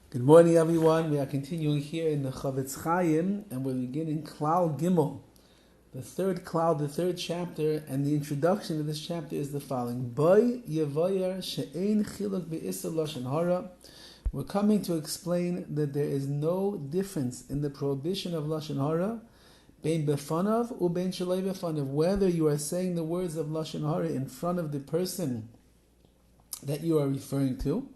Good morning, everyone. We are continuing here in the CHOFETZ CHAIM, and we're beginning Klal Gimel, the third Klal, the third chapter, and the introduction to this chapter is the following: Boy Yevoyer She'ein Chiluk Be'Isser Lashon HaRa. We're coming to explain that there is no difference in the prohibition of Lashon HaRa, bein befanav u bein shalei befanav, whether you are saying the words of Lashon HaRa in front of the person that you are referring to,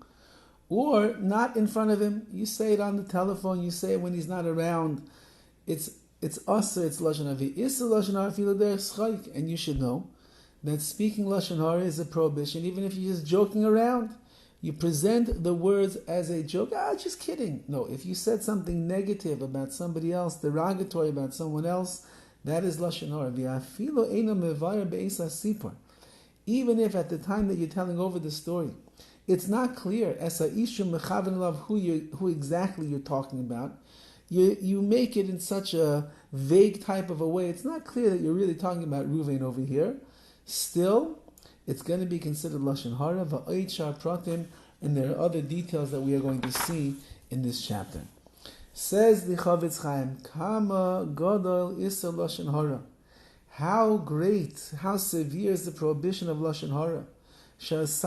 or not in front of him. You say it on the telephone, you say it when he's not around. It's asa, it's Lashon HaRa. It's Lashon HaRa filo der schaik. And you should know that speaking Lashon HaRa is a prohibition, even if you're just joking around. You present the words as a joke. Just kidding. No, if you said something negative about somebody else, derogatory about someone else, that is Lashon HaRa. Even if at the time that you're telling over the story, it's not clear who exactly you're talking about. You make it in such a vague type of a way. It's not clear that you're really talking about Ruvain over here. Still, it's going to be considered Lashon HaRa va'od shar pratim, and there are other details that we are going to see in this chapter. Says the CHOFETZ Chaim, Kama Godol Issa Lashon HaRa. How great, how severe is the prohibition of Lashon HaRa. As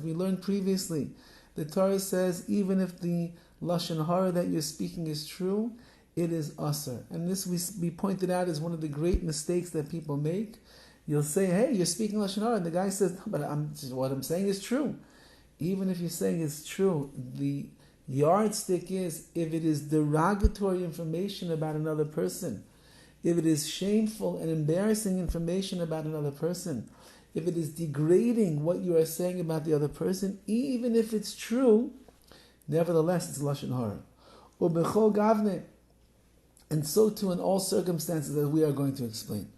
we learned previously, the Torah says even if the Lashon HaRa that you're speaking is true, it is asur. And this we pointed out as one of the great mistakes that people make. You'll say, hey, you're speaking Lashon HaRa, and the guy says, no, but what I'm saying is true. Even if you're saying it's true, the yardstick is if it is derogatory information about another person, if it is shameful and embarrassing information about another person, if it is degrading what you are saying about the other person, even if it's true, nevertheless it's Lashon HaRa. Ubechol gavne, and so too in all circumstances that we are going to explain.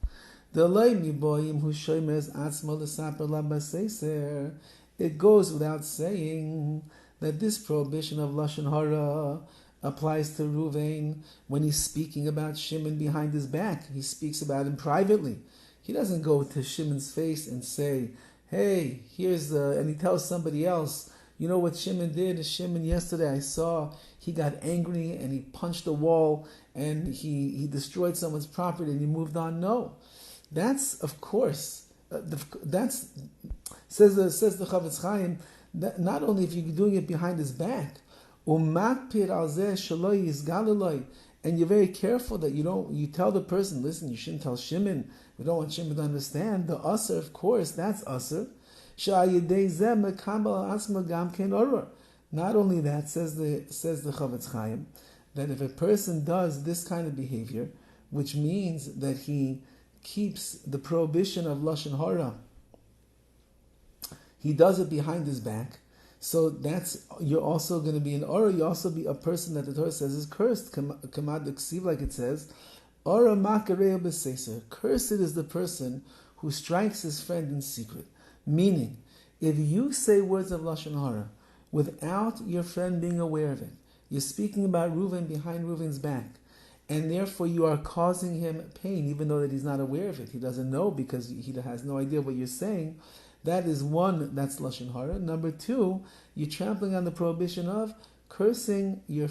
It goes without saying that this prohibition of Lashon HaRa applies to Ruvain when he's speaking about Shimon behind his back. He speaks about him privately. He doesn't go to Shimon's face and say, hey, and he tells somebody else, you know what Shimon did? Shimon yesterday I saw, he got angry and he punched a wall and he destroyed someone's property and he moved on. No. That's, of course, says the CHOFETZ Chaim, that not only if you're doing it behind his back, and you're very careful that you tell the person, listen, you shouldn't tell Shimon. We don't want Shimon to understand. The asur, of course, that's asur. Not only that, says the CHOFETZ Chaim, that if a person does this kind of behavior, which means that he keeps the prohibition of Lashon HaRa, he does it behind his back. So you're also going to be an Ora. You also be a person that the Torah says is cursed. Kamad Ksiv, like it says, Ora makarei b'seiser. Cursed is the person who strikes his friend in secret. Meaning, if you say words of Lashon HaRa without your friend being aware of it, you're speaking about Reuven behind Reuven's back, and therefore you are causing him pain, even though that he's not aware of it. He doesn't know because he has no idea what you're saying. That is one, that's Lashon HaRa. Number two, you're trampling on the prohibition of cursing, you're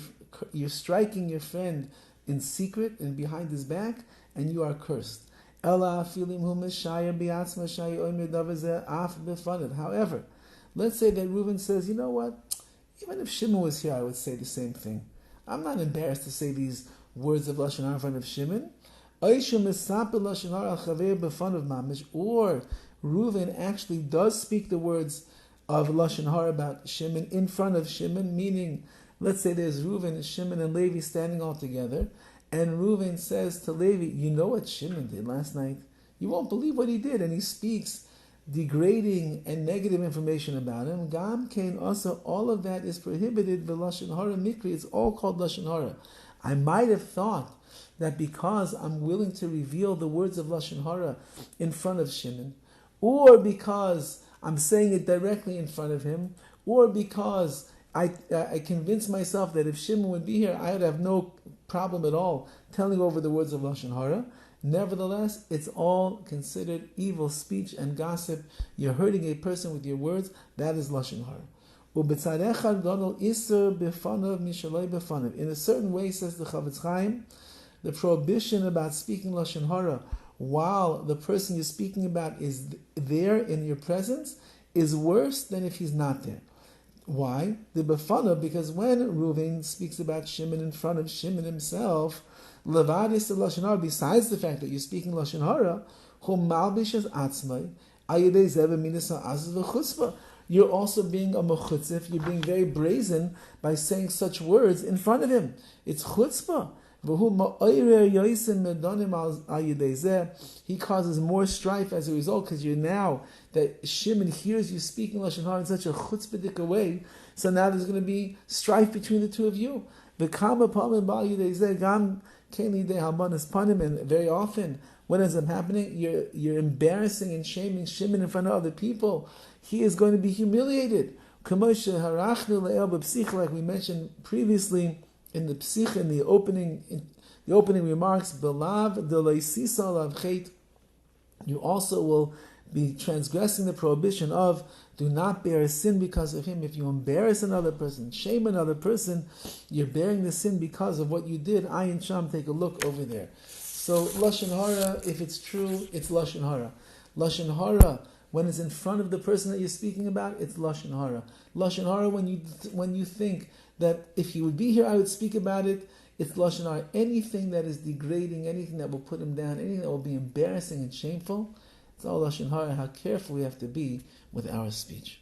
striking your friend in secret and behind his back, and you are cursed. However, let's say that Reuven says, you know what, even if Shimon was here, I would say the same thing. I'm not embarrassed to say these words of Lashon HaRa in front of Shimon. Or Reuven actually does speak the words of Lashon HaRa about Shimon in front of Shimon, meaning, let's say there's Reuven, Shimon, and Levi standing all together, and Reuven says to Levi, you know what Shimon did last night? You won't believe what he did, and he speaks degrading and negative information about him. Gam Kain also, all of that is prohibited, Lashon HaRa Mikri, it's all called Lashon HaRa. I might have thought that because I'm willing to reveal the words of Lashon HaRa in front of Shimon, or because I'm saying it directly in front of him, or because I convince myself that if Shimon would be here, I would have no problem at all telling over the words of Lashon HaRa. Nevertheless, it's all considered evil speech and gossip. You're hurting a person with your words. That is Lashon HaRa. u'b'tzad echad gadol iser b'fanav mishalei b'fanav. In a certain way, says the CHOFETZ Chaim, the prohibition about speaking Lashon HaRa while the person you're speaking about is there in your presence is worse than if he's not there. Why? The b'fanav, because when Reuven speaks about Shimon in front of Shimon himself, levadis Lashon HaRa, besides the fact that you're speaking Lashon HaRa, whom malbishes atzmai, ayidei zeh b'midas ha'azuz v'chutzpah. You're also being a mechutzif, you're being very brazen by saying such words in front of him. It's chutzpah. He causes more strife as a result, because you're now, that Shimon hears you speaking Lashon HaRa in such a chutzpahdik way, so now there's going to be strife between the two of you. And very often, when is it happening? You're embarrassing and shaming Shimon in front of other people. He is going to be humiliated. Like we mentioned previously in the psich, in the opening remarks, you also will be transgressing the prohibition of do not bear a sin because of him. If you embarrass another person, shame another person, you're bearing the sin because of what you did. Ayin Sham, take a look over there. So Lashon HaRa, if it's true, it's Lashon HaRa. Lashon HaRa, when it's in front of the person that you're speaking about, it's Lashon HaRa. Lashon HaRa, when you think that if he would be here, I would speak about it, it's Lashon HaRa. Anything that is degrading, anything that will put him down, anything that will be embarrassing and shameful, it's all Lashon HaRa. How careful we have to be with our speech.